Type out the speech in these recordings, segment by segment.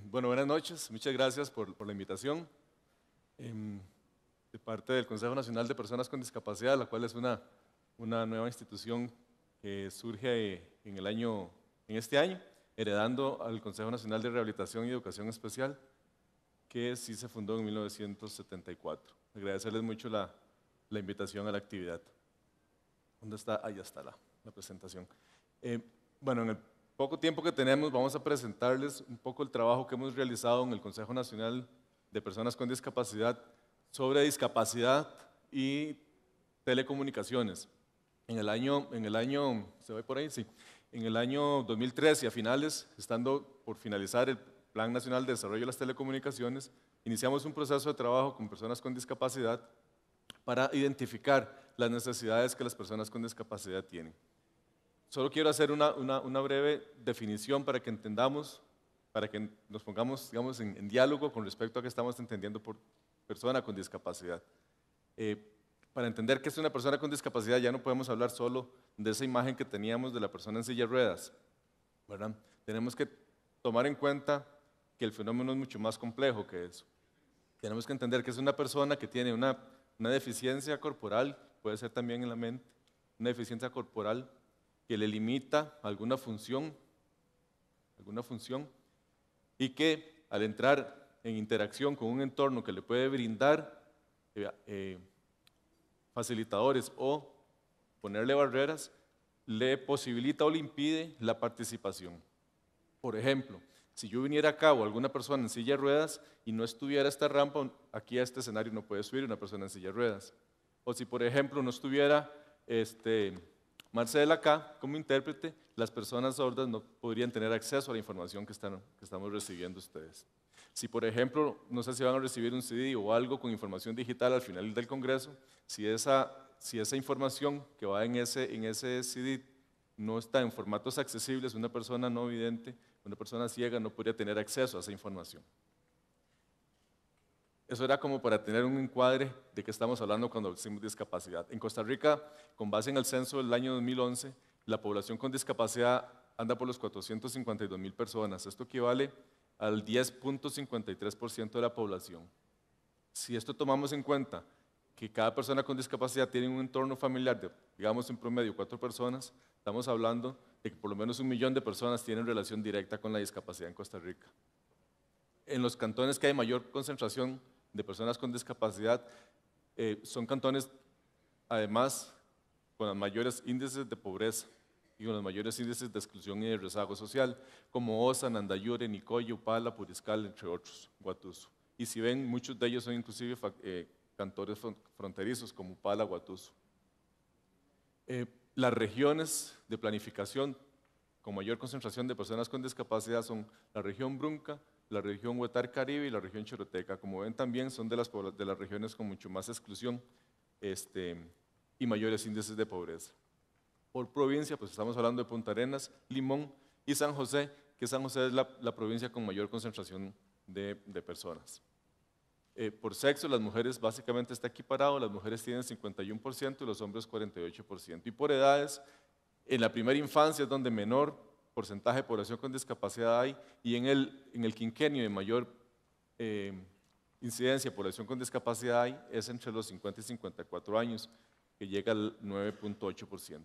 Bueno, buenas noches. Muchas gracias por la invitación. De parte del Consejo Nacional de Personas con Discapacidad, la cual es una nueva institución que surge en este año, heredando al Consejo Nacional de Rehabilitación y Educación Especial, que sí se fundó en 1974. Agradecerles mucho la invitación a la actividad. ¿Dónde está? Ahí está la presentación. Bueno, en el poco tiempo que tenemos, vamos a presentarles un poco el trabajo que hemos realizado en el Consejo Nacional de Personas con Discapacidad sobre discapacidad y telecomunicaciones. En el año, ¿se ve por ahí? Sí. En el año 2013 y a finales, estando por finalizar el Plan Nacional de Desarrollo de las Telecomunicaciones, iniciamos un proceso de trabajo con personas con discapacidad para identificar las necesidades que las personas con discapacidad tienen. Solo quiero hacer una breve definición para que entendamos, para que nos pongamos, digamos, en diálogo con respecto a qué estamos entendiendo por persona con discapacidad. Para entender qué es una persona con discapacidad ya no podemos hablar solo de esa imagen que teníamos de la persona en silla de ruedas, ¿verdad? Tenemos que tomar en cuenta que el fenómeno es mucho más complejo que eso. Tenemos que entender que es una persona que tiene una deficiencia corporal, puede ser también en la mente, una deficiencia corporal que le limita alguna función y que al entrar en interacción con un entorno que le puede brindar facilitadores o ponerle barreras, le posibilita o le impide la participación. Por ejemplo, si yo viniera acá o alguna persona en silla de ruedas y no estuviera esta rampa, aquí a este escenario no puede subir una persona en silla de ruedas. O si, por ejemplo, no estuviera Marcela acá como intérprete, las personas sordas no podrían tener acceso a la información que estamos recibiendo ustedes. Si, por ejemplo, no sé si van a recibir un CD o algo con información digital al final del Congreso, si esa información que va en ese CD no está en formatos accesibles, una persona no vidente, una persona ciega no podría tener acceso a esa información. Eso era como para tener un encuadre de qué estamos hablando cuando decimos discapacidad. En Costa Rica, con base en el censo del año 2011, la población con discapacidad anda por los 452,000 personas. Esto equivale al 10.53% de la población. Si esto tomamos en cuenta que cada persona con discapacidad tiene un entorno familiar de, digamos, en promedio 4 personas, estamos hablando de que por lo menos 1 millón de personas tienen relación directa con la discapacidad en Costa Rica. En los cantones que hay mayor concentración de personas con discapacidad, son cantones, además, con los mayores índices de pobreza y con los mayores índices de exclusión y de rezago social, como Osa, Nandayure, Nicoya, Upala, Puriscal, entre otros, Guatuso. Y si ven, muchos de ellos son inclusive cantores fronterizos, como Upala, Guatuso. Las regiones de planificación con mayor concentración de personas con discapacidad son la región Brunca, la región Huetar Caribe y la región Choroteca. Como ven, también son de las regiones con mucho más exclusión y mayores índices de pobreza. Por provincia, pues estamos hablando de Punta Arenas, Limón y San José, que San José es la provincia con mayor concentración de personas. Por sexo, las mujeres básicamente está equiparado, las mujeres tienen 51% y los hombres 48%. Y por edades, en la primera infancia es donde menor porcentaje de población con discapacidad hay, y en el quinquenio de mayor incidencia de población con discapacidad hay es entre los 50 y 54 años, que llega al 9.8%.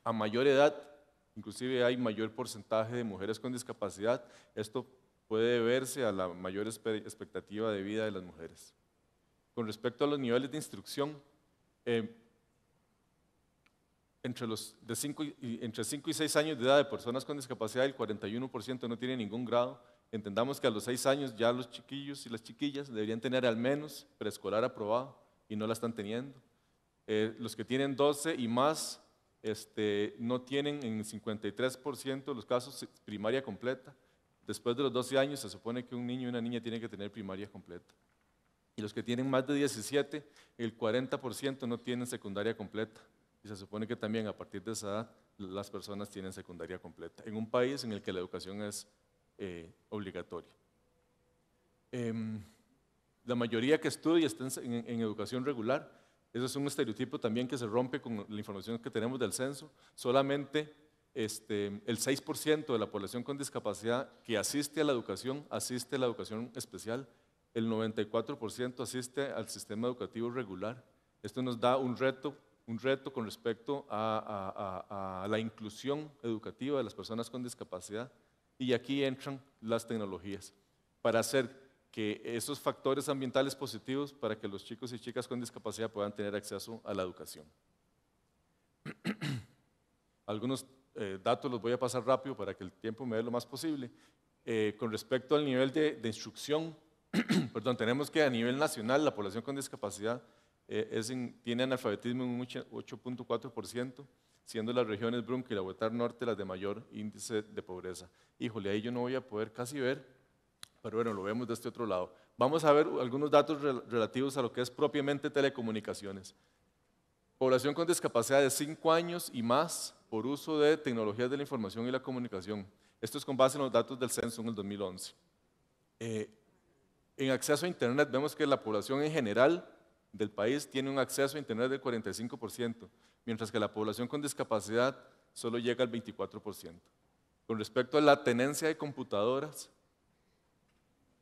A mayor edad, inclusive hay mayor porcentaje de mujeres con discapacidad. Esto puede deberse a la mayor expectativa de vida de las mujeres. Con respecto a los niveles de instrucción, entre 5 y 6 años de edad de personas con discapacidad, el 41% no tiene ningún grado. Entendamos que a los 6 años ya los chiquillos y las chiquillas deberían tener al menos preescolar aprobado y no la están teniendo. Los que tienen 12 y más no tienen en 53% de los casos primaria completa. Después de los 12 años se supone que un niño y una niña tienen que tener primaria completa. Y los que tienen más de 17, el 40% no tienen secundaria completa. Y se supone que también a partir de esa edad las personas tienen secundaria completa, en un país en el que la educación es obligatoria. La mayoría que estudia está en educación regular. Eso es un estereotipo también que se rompe con la información que tenemos del censo. Solamente el 6% de la población con discapacidad que asiste a la educación especial, el 94% asiste al sistema educativo regular. Esto nos da un reto con respecto a la inclusión educativa de las personas con discapacidad, y aquí entran las tecnologías para hacer que esos factores ambientales positivos para que los chicos y chicas con discapacidad puedan tener acceso a la educación. Algunos datos los voy a pasar rápido para que el tiempo me dé lo más posible. Con respecto al nivel de instrucción, perdón, tenemos que a nivel nacional la población con discapacidad tiene analfabetismo en un 8.4%, siendo las regiones Brunca y la Huetar Norte las de mayor índice de pobreza. Híjole, ahí yo no voy a poder casi ver, pero bueno, lo vemos de este otro lado. Vamos a ver algunos datos relativos a lo que es propiamente telecomunicaciones. Población con discapacidad de 5 años y más por uso de tecnologías de la información y la comunicación. Esto es con base en los datos del censo en el 2011. En acceso a Internet vemos que la población en general del país tiene un acceso a Internet del 45%, mientras que la población con discapacidad solo llega al 24%. Con respecto a la tenencia de computadoras,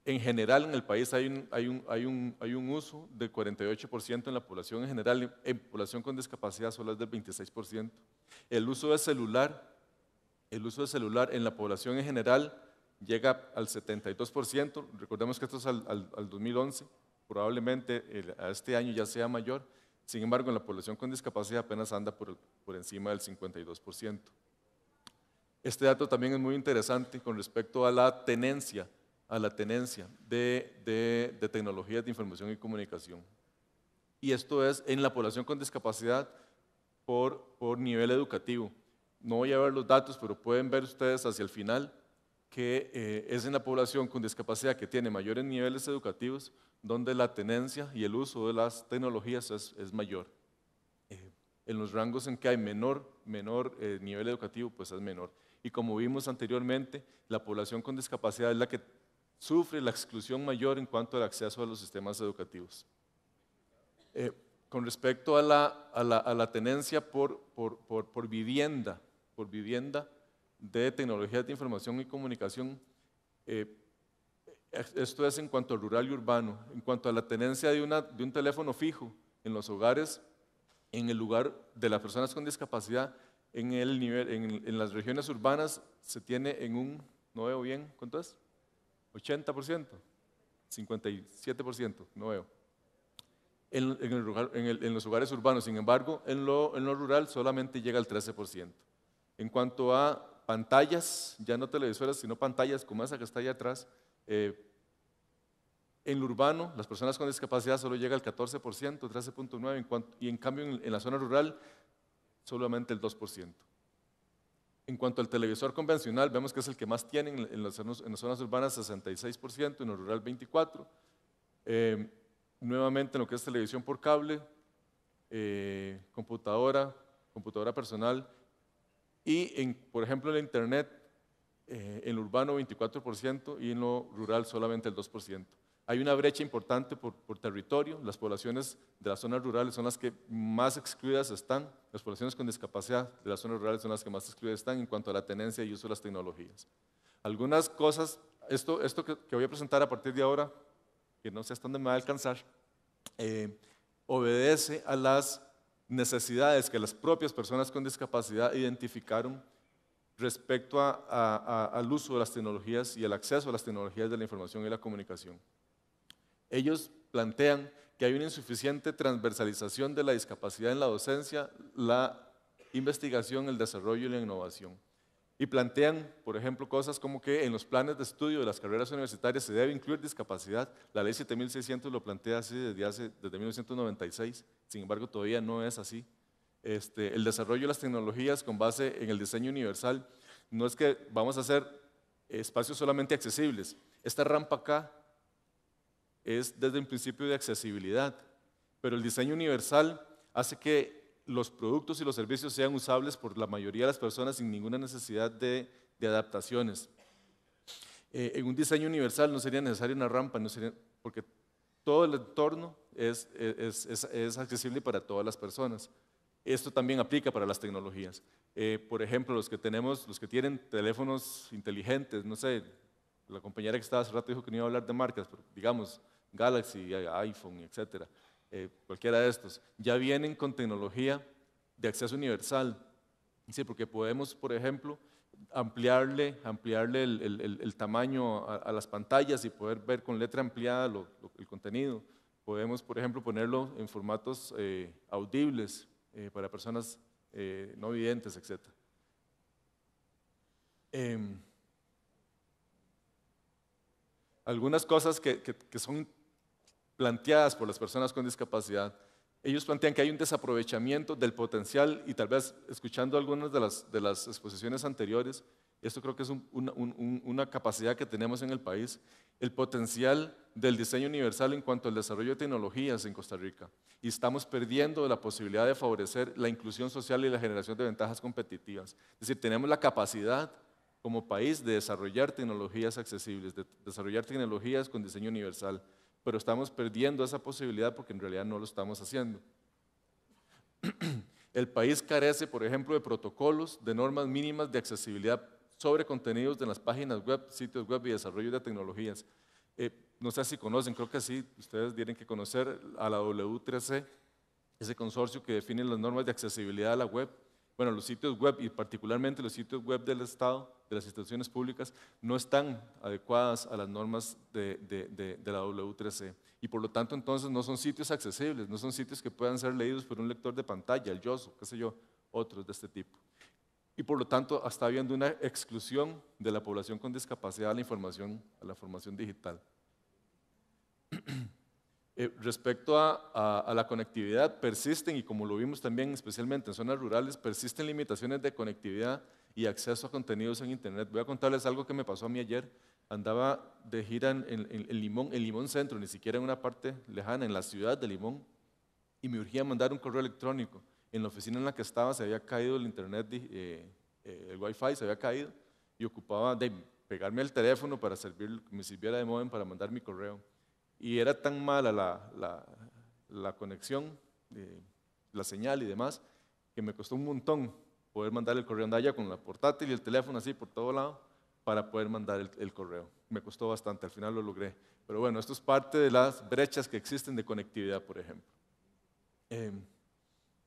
en general en el país hay un uso del 48% en la población en general, en población con discapacidad solo es del 26%. El uso de celular en la población en general llega al 72%, recordemos que esto es al 2011, probablemente a este año ya sea mayor, sin embargo en la población con discapacidad apenas anda por encima del 52%. Este dato también es muy interesante con respecto a la tenencia de tecnologías de información y comunicación. Y esto es en la población con discapacidad por nivel educativo. No voy a ver los datos, pero pueden ver ustedes hacia el final que es en la población con discapacidad que tiene mayores niveles educativos donde la tenencia y el uso de las tecnologías es mayor. En los rangos en que hay menor nivel educativo, pues es menor. Y como vimos anteriormente, la población con discapacidad es la que sufre la exclusión mayor en cuanto al acceso a los sistemas educativos. Con respecto a la tenencia por vivienda de tecnologías de información y comunicación, esto es en cuanto a rural y urbano. En cuanto a la tenencia de un teléfono fijo en los hogares, en el lugar de las personas con discapacidad, en las regiones urbanas se tiene en un, no veo bien, ¿cuánto es? 80%, 57%, no veo. En los hogares urbanos, sin embargo, en lo rural solamente llega al 13%. En cuanto a pantallas, ya no televisoras, sino pantallas como esa que está allá atrás, en lo urbano, las personas con discapacidad solo llega al 14%, 13.9%, y en cambio en la zona rural, solamente el 2%. En cuanto al televisor convencional, vemos que es el que más tienen en las zonas urbanas, 66%, en lo rural 24%. Nuevamente en lo que es televisión por cable, computadora personal, y por ejemplo en la internet, en lo urbano 24% y en lo rural solamente el 2%. Hay una brecha importante por territorio. Las poblaciones de las zonas rurales son las que más excluidas están. Las poblaciones con discapacidad de las zonas rurales son las que más excluidas están en cuanto a la tenencia y uso de las tecnologías. Algunas cosas, esto que voy a presentar a partir de ahora, que no sé hasta dónde me va a alcanzar, obedece a las necesidades que las propias personas con discapacidad identificaron respecto al uso de las tecnologías y el acceso a las tecnologías de la información y la comunicación. Ellos plantean que hay una insuficiente transversalización de la discapacidad en la docencia, la investigación, el desarrollo y la innovación. Y plantean, por ejemplo, cosas como que en los planes de estudio de las carreras universitarias se debe incluir discapacidad. La ley 7600 lo plantea así desde 1996, sin embargo todavía no es así. El desarrollo de las tecnologías con base en el diseño universal, no es que vamos a hacer espacios solamente accesibles. Esta rampa acá es desde un principio de accesibilidad, pero el diseño universal hace que los productos y los servicios sean usables por la mayoría de las personas sin ninguna necesidad de adaptaciones. En un diseño universal no sería necesaria una rampa, porque todo el entorno es accesible para todas las personas. Esto también aplica para las tecnologías. Por ejemplo, los que tienen teléfonos inteligentes, no sé, la compañera que estaba hace rato dijo que no iba a hablar de marcas, pero digamos Galaxy, iPhone, etcétera, cualquiera de estos, ya vienen con tecnología de acceso universal. Sí, porque podemos, por ejemplo, ampliarle el tamaño a las pantallas y poder ver con letra ampliada el contenido. Podemos, por ejemplo, ponerlo en formatos audibles para personas no videntes, etc. Algunas cosas que son planteadas por las personas con discapacidad. Ellos plantean que hay un desaprovechamiento del potencial y tal vez escuchando algunas de las exposiciones anteriores, esto creo que es una capacidad que tenemos en el país, el potencial del diseño universal en cuanto al desarrollo de tecnologías en Costa Rica. Y estamos perdiendo la posibilidad de favorecer la inclusión social y la generación de ventajas competitivas. Es decir, tenemos la capacidad como país de desarrollar tecnologías accesibles, de desarrollar tecnologías con diseño universal, pero estamos perdiendo esa posibilidad porque en realidad no lo estamos haciendo. El país carece, por ejemplo, de protocolos, de normas mínimas de accesibilidad sobre contenidos de las páginas web, sitios web y desarrollo de tecnologías. No sé si conocen, creo que sí, ustedes tienen que conocer a la W3C, ese consorcio que define las normas de accesibilidad a la web. Bueno, los sitios web y particularmente los sitios web del Estado, de las instituciones públicas, no están adecuadas a las normas de la W3C. Y por lo tanto, entonces, no son sitios accesibles, no son sitios que puedan ser leídos por un lector de pantalla, el Yoso, qué sé yo, otros de este tipo. Y por lo tanto, está habiendo una exclusión de la población con discapacidad a la formación digital. Respecto a la conectividad, persisten, y como lo vimos también especialmente en zonas rurales, persisten limitaciones de conectividad y acceso a contenidos en Internet. Voy a contarles algo que me pasó a mí ayer. Andaba de gira en Limón Centro, ni siquiera en una parte lejana, en la ciudad de Limón, y me urgía mandar un correo electrónico. En la oficina en la que estaba se había caído el Internet, el Wi-Fi se había caído, y ocupaba de pegarme el teléfono para que me sirviera de módem para mandar mi correo. Y era tan mala la conexión, la señal y demás, que me costó un montón poder mandar el correo. Andaba ya con la portátil y el teléfono así por todo lado para poder mandar el correo. Me costó bastante, al final lo logré. Pero bueno, esto es parte de las brechas que existen de conectividad, por ejemplo.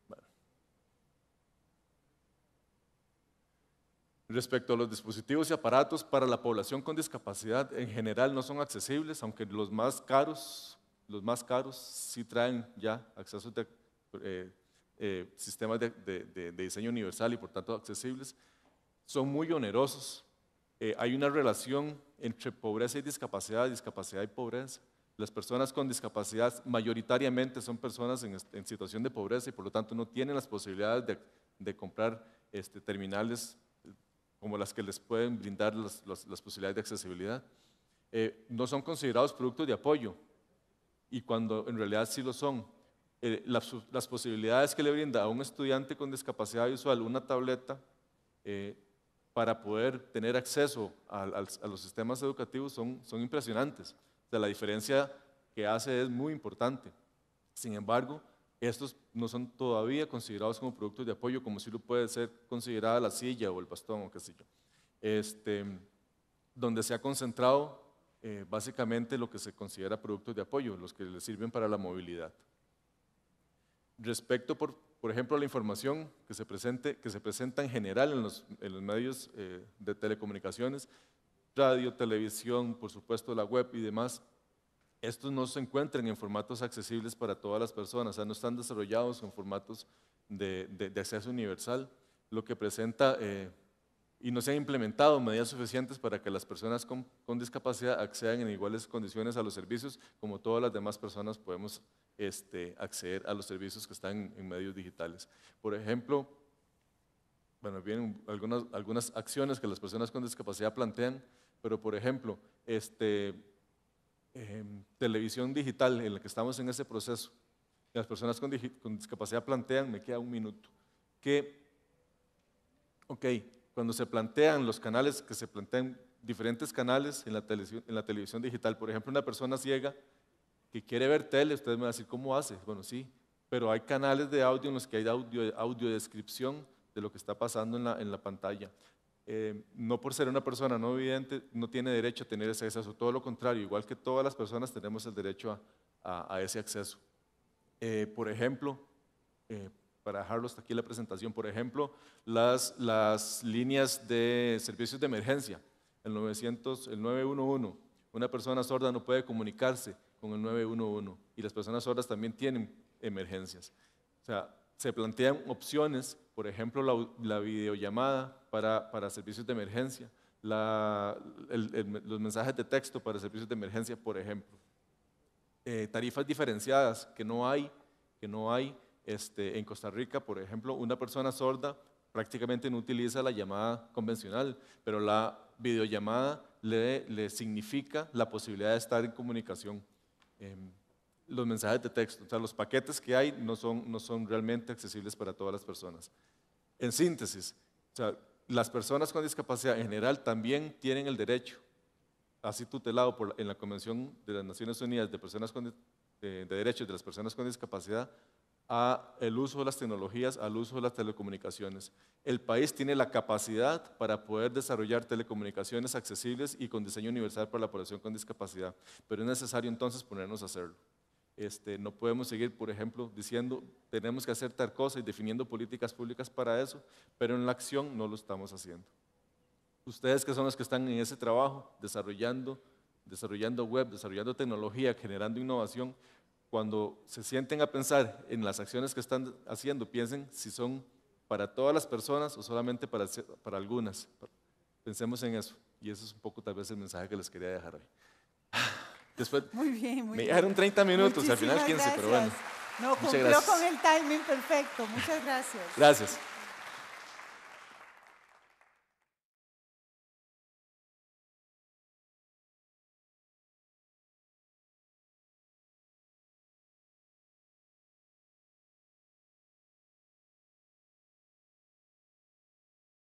Bueno. Respecto a los dispositivos y aparatos para la población con discapacidad, en general no son accesibles, aunque los más caros sí traen ya acceso de sistemas de diseño universal y por tanto accesibles. Son muy onerosos. Hay una relación entre pobreza y discapacidad y pobreza. Las personas con discapacidad mayoritariamente son personas en situación de pobreza y por lo tanto no tienen las posibilidades de comprar terminales como las que les pueden brindar las posibilidades de accesibilidad. No son considerados productos de apoyo y cuando en realidad sí lo son. Las posibilidades que le brinda a un estudiante con discapacidad visual una tableta para poder tener acceso a los sistemas educativos son impresionantes. O sea, la diferencia que hace es muy importante. Sin embargo, estos no son todavía considerados como productos de apoyo, como si lo puede ser considerada la silla o el bastón o qué sé yo. Donde se ha concentrado básicamente lo que se considera productos de apoyo, los que le sirven para la movilidad. Respecto, por ejemplo, a la información que se presenta en general en los medios de telecomunicaciones, radio, televisión, por supuesto la web y demás, estos no se encuentran en formatos accesibles para todas las personas, o sea, no están desarrollados en formatos de acceso universal, lo que presenta y no se han implementado medidas suficientes para que las personas con discapacidad accedan en iguales condiciones a los servicios como todas las demás personas podemos acceder a los servicios que están en medios digitales. Por ejemplo, bueno, vienen algunas acciones que las personas con discapacidad plantean, pero por ejemplo, televisión digital en la que estamos en ese proceso, las personas con discapacidad plantean, me queda un minuto, que, ok, cuando se plantean los canales, que se plantean diferentes canales en la televisión digital, por ejemplo, una persona ciega que quiere ver tele, ustedes me van a decir, ¿cómo hace? Bueno, sí, pero hay canales de audio en los que hay audiodescripción de lo que está pasando en la pantalla. No por ser una persona no vidente no tiene derecho a tener ese acceso, todo lo contrario, igual que todas las personas tenemos el derecho a ese acceso. Por ejemplo, para dejarlo hasta aquí la presentación, por ejemplo, las líneas de servicios de emergencia, el 911, una persona sorda no puede comunicarse con el 911 y las personas sordas también tienen emergencias. O sea, se plantean opciones, por ejemplo, la videollamada para servicios de emergencia, los mensajes de texto para servicios de emergencia, por ejemplo. Tarifas diferenciadas que no hay en Costa Rica, por ejemplo, una persona sorda prácticamente no utiliza la llamada convencional, pero la videollamada le significa la posibilidad de estar en comunicación. Los mensajes de texto, o sea, los paquetes que hay no son realmente accesibles para todas las personas. En síntesis, o sea, las personas con discapacidad en general también tienen el derecho, así tutelado en la Convención de las Naciones Unidas de Derechos de las Personas con Discapacidad, al uso de las tecnologías, al uso de las telecomunicaciones. El país tiene la capacidad para poder desarrollar telecomunicaciones accesibles y con diseño universal para la población con discapacidad, pero es necesario entonces ponernos a hacerlo. No podemos seguir, por ejemplo, diciendo tenemos que hacer tal cosa y definiendo políticas públicas para eso, pero en la acción no lo estamos haciendo. Ustedes que son los que están en ese trabajo, desarrollando web, desarrollando tecnología, generando innovación, cuando se sienten a pensar en las acciones que están haciendo, piensen si son para todas las personas o solamente para algunas. Pensemos en eso, y eso es un poco tal vez el mensaje que les quería dejar hoy. Después, muy bien. Me dejaron 30 minutos, al final 15, pero bueno. No, cumplió con el timing perfecto. Muchas gracias. Gracias.